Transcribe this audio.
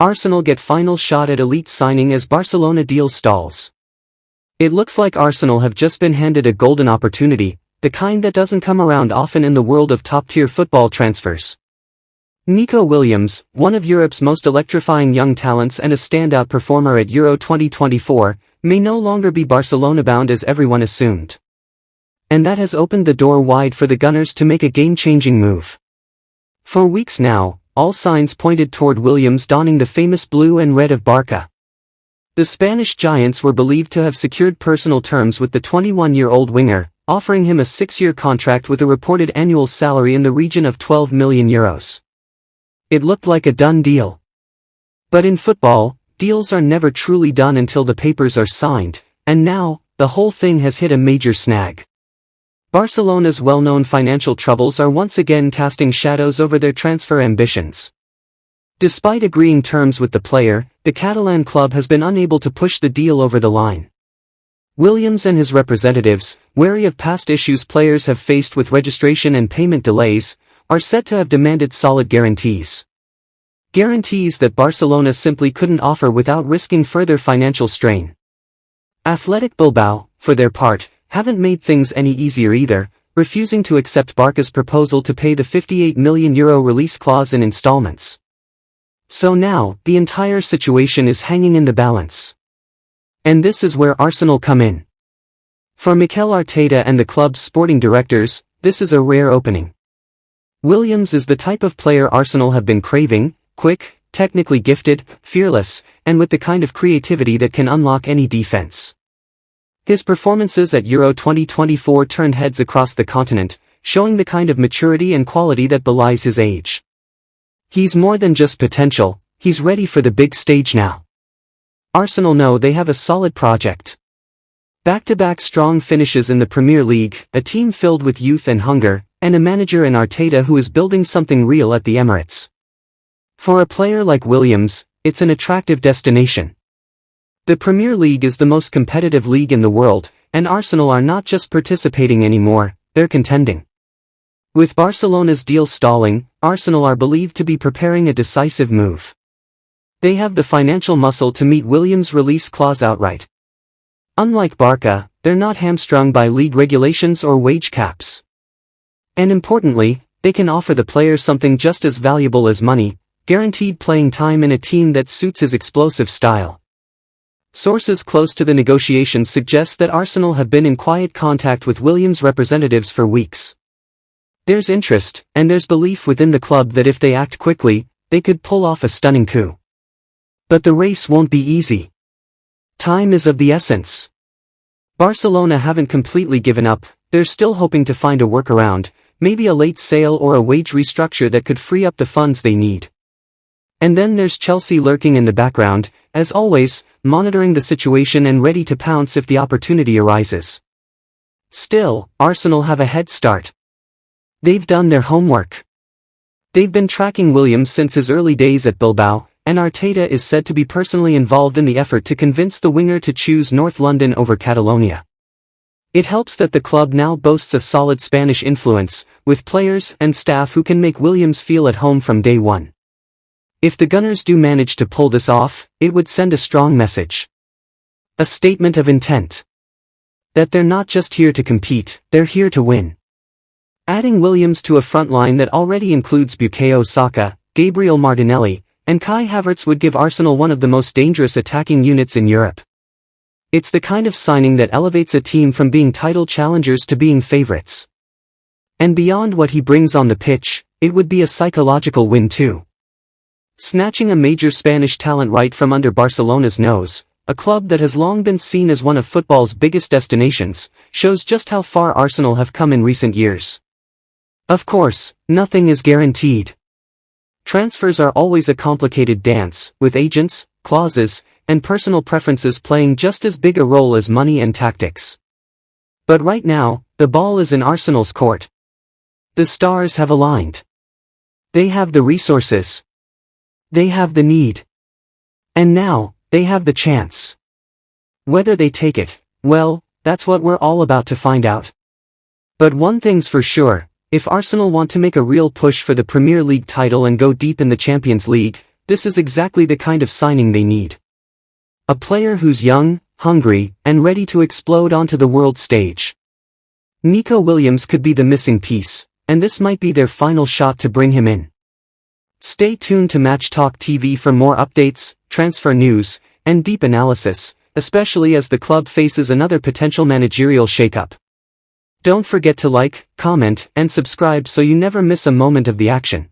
Arsenal get final shot at elite signing as Barcelona deal stalls. It looks like Arsenal have just been handed a golden opportunity, the kind that doesn't come around often in the world of top-tier football transfers. Nico Williams, one of Europe's most electrifying young talents and a standout performer at Euro 2024, may no longer be Barcelona-bound as everyone assumed. And that has opened the door wide for the Gunners to make a game-changing move. For weeks now, all signs pointed toward Williams donning the famous blue and red of Barca. The Spanish giants were believed to have secured personal terms with the 21-year-old winger, offering him a 6-year contract with a reported annual salary in the region of €12 million. It looked like a done deal. But in football, deals are never truly done until the papers are signed, and now, the whole thing has hit a major snag. Barcelona's well-known financial troubles are once again casting shadows over their transfer ambitions. Despite agreeing terms with the player, the Catalan club has been unable to push the deal over the line. Williams and his representatives, wary of past issues players have faced with registration and payment delays, are said to have demanded solid guarantees. Guarantees that Barcelona simply couldn't offer without risking further financial strain. Athletic Bilbao, for their part, haven't made things any easier either, refusing to accept Barca's proposal to pay the €58 million release clause in installments. So now, the entire situation is hanging in the balance. And this is where Arsenal come in. For Mikel Arteta and the club's sporting directors, this is a rare opening. Williams is the type of player Arsenal have been craving, quick, technically gifted, fearless, and with the kind of creativity that can unlock any defense. His performances at Euro 2024 turned heads across the continent, showing the kind of maturity and quality that belies his age. He's more than just potential, he's ready for the big stage now. Arsenal know they have a solid project. Back-to-back strong finishes in the Premier League, a team filled with youth and hunger, and a manager in Arteta who is building something real at the Emirates. For a player like Williams, it's an attractive destination. The Premier League is the most competitive league in the world, and Arsenal are not just participating anymore, they're contending. With Barcelona's deal stalling, Arsenal are believed to be preparing a decisive move. They have the financial muscle to meet Williams' release clause outright. Unlike Barca, they're not hamstrung by league regulations or wage caps. And importantly, they can offer the player something just as valuable as money, guaranteed playing time in a team that suits his explosive style. Sources close to the negotiations suggest that Arsenal have been in quiet contact with Williams' representatives for weeks. There's interest, and there's belief within the club that if they act quickly, they could pull off a stunning coup. But the race won't be easy. Time is of the essence. Barcelona haven't completely given up, they're still hoping to find a workaround, maybe a late sale or a wage restructure that could free up the funds they need. And then there's Chelsea lurking in the background, as always, monitoring the situation and ready to pounce if the opportunity arises. Still, Arsenal have a head start. They've done their homework. They've been tracking Williams since his early days at Bilbao, and Arteta is said to be personally involved in the effort to convince the winger to choose North London over Catalonia. It helps that the club now boasts a solid Spanish influence, with players and staff who can make Williams feel at home from day one. If the Gunners do manage to pull this off, it would send a strong message. A statement of intent. That they're not just here to compete, they're here to win. Adding Williams to a front line that already includes Bukayo Saka, Gabriel Martinelli, and Kai Havertz would give Arsenal one of the most dangerous attacking units in Europe. It's the kind of signing that elevates a team from being title challengers to being favorites. And beyond what he brings on the pitch, it would be a psychological win too. Snatching a major Spanish talent right from under Barcelona's nose, a club that has long been seen as one of football's biggest destinations, shows just how far Arsenal have come in recent years. Of course, nothing is guaranteed. Transfers are always a complicated dance, with agents, clauses, and personal preferences playing just as big a role as money and tactics. But right now, the ball is in Arsenal's court. The stars have aligned. They have the resources. They have the need. And now, they have the chance. Whether they take it, well, that's what we're all about to find out. But one thing's for sure, if Arsenal want to make a real push for the Premier League title and go deep in the Champions League, this is exactly the kind of signing they need. A player who's young, hungry, and ready to explode onto the world stage. Nico Williams could be the missing piece, and this might be their final shot to bring him in. Stay tuned to Match Talk TV for more updates, transfer news, and deep analysis, especially as the club faces another potential managerial shakeup. Don't forget to like, comment, and subscribe so you never miss a moment of the action.